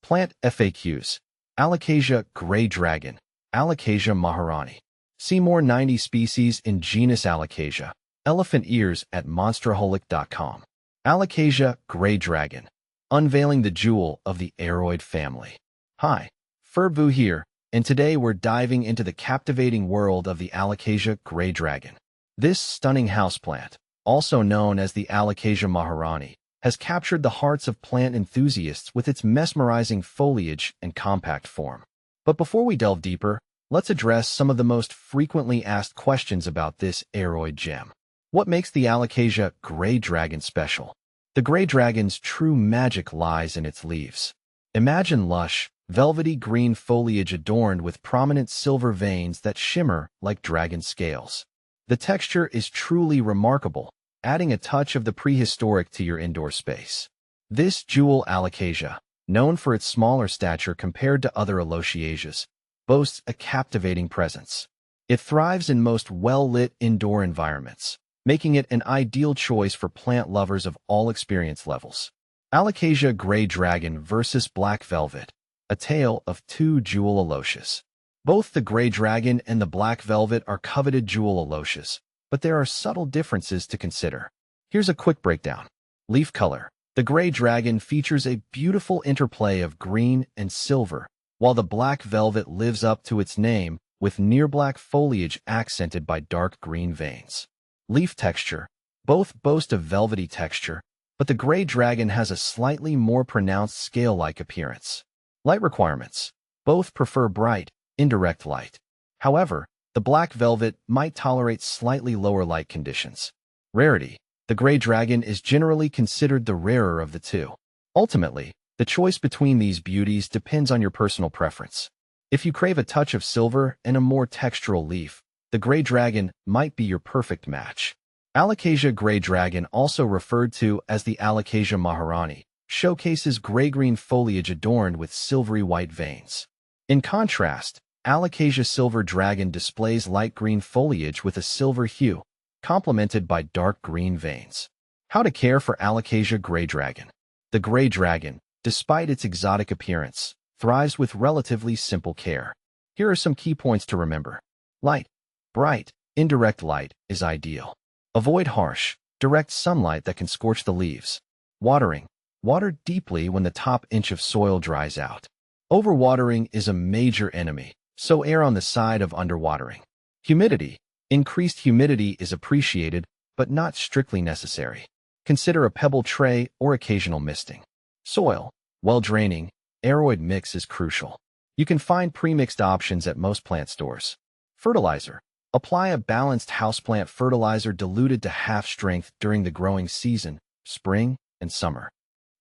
Plant FAQs. Alocasia gray dragon. Alocasia maharani. See more 90 species in genus Alocasia. Elephant ears at monsterholic.com. Alocasia gray dragon. Unveiling the jewel of the aroid family. Hi, Furbu here, and today we're diving into the captivating world of the Alocasia gray dragon. This stunning houseplant, also known as the Alocasia maharani, has captured the hearts of plant enthusiasts with its mesmerizing foliage and compact form. But before we delve deeper, let's address some of the most frequently asked questions about this aroid gem. What makes the Alocasia gray dragon special? The gray dragon's true magic lies in its leaves. Imagine lush, velvety green foliage adorned with prominent silver veins that shimmer like dragon scales. The texture is truly remarkable, adding a touch of the prehistoric to your indoor space. This jewel Alocasia, known for its smaller stature compared to other Alocaesias, boasts a captivating presence. It thrives in most well-lit indoor environments, making it an ideal choice for plant lovers of all experience levels. Alocasia gray dragon versus black velvet, a tale of two jewel Alocaesias. Both the gray dragon and the black velvet are coveted jewel Alocaesias, but there are subtle differences to consider. Here's a quick breakdown. Leaf color. The gray dragon features a beautiful interplay of green and silver, while the black velvet lives up to its name with near-black foliage accented by dark green veins. Leaf texture. Both boast a velvety texture, but the gray dragon has a slightly more pronounced scale-like appearance. Light requirements. Both prefer bright, indirect light. However, the black velvet might tolerate slightly lower light conditions. Rarity. The gray dragon is generally considered the rarer of the two. Ultimately, the choice between these beauties depends on your personal preference. If you crave a touch of silver and a more textural leaf, the gray dragon might be your perfect match. Alocasia gray dragon, also referred to as the Alocasia maharani, showcases gray-green foliage adorned with silvery white veins. In contrast, Alocasia silver dragon displays light green foliage with a silver hue, complemented by dark green veins. How to care for Alocasia gray dragon. The gray dragon, despite its exotic appearance, thrives with relatively simple care. Here are some key points to remember. Light. Bright, indirect light is ideal. Avoid harsh, direct sunlight that can scorch the leaves. Watering. Water deeply when the top inch of soil dries out. Overwatering is a major enemy, so err on the side of underwatering. Humidity. Increased humidity is appreciated, but not strictly necessary. Consider a pebble tray or occasional misting. Soil. While draining, aroid mix is crucial. You can find pre-mixed options at most plant stores. Fertilizer. Apply a balanced houseplant fertilizer diluted to half strength during the growing season, spring and summer.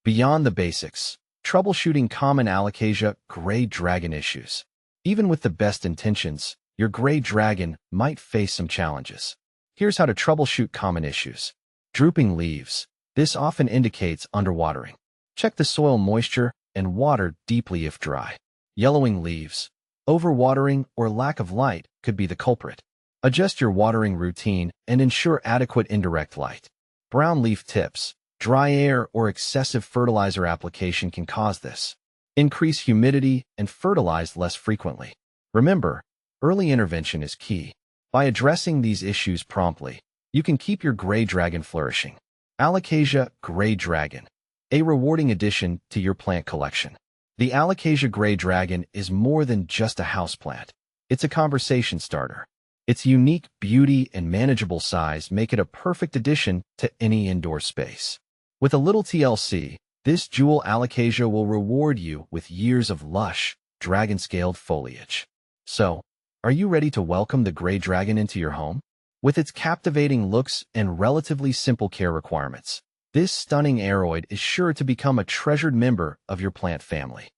Beyond the basics, troubleshooting common Alocasia gray dragon issues. Even with the best intentions, your gray dragon might face some challenges. Here's how to troubleshoot common issues. Drooping leaves. This often indicates underwatering. Check the soil moisture and water deeply if dry. Yellowing leaves. Overwatering or lack of light could be the culprit. Adjust your watering routine and ensure adequate indirect light. Brown leaf tips. Dry air or excessive fertilizer application can cause this. Increase humidity and fertilize less frequently. Remember, early intervention is key. By addressing these issues promptly, you can keep your gray dragon flourishing. Alocasia gray dragon. A rewarding addition to your plant collection. The Alocasia gray dragon is more than just a houseplant. It's a conversation starter. Its unique beauty and manageable size make it a perfect addition to any indoor space. With a little TLC, this jewel Alocasia will reward you with years of lush, dragon-scaled foliage. So, are you ready to welcome the gray dragon into your home? With its captivating looks and relatively simple care requirements, this stunning aroid is sure to become a treasured member of your plant family.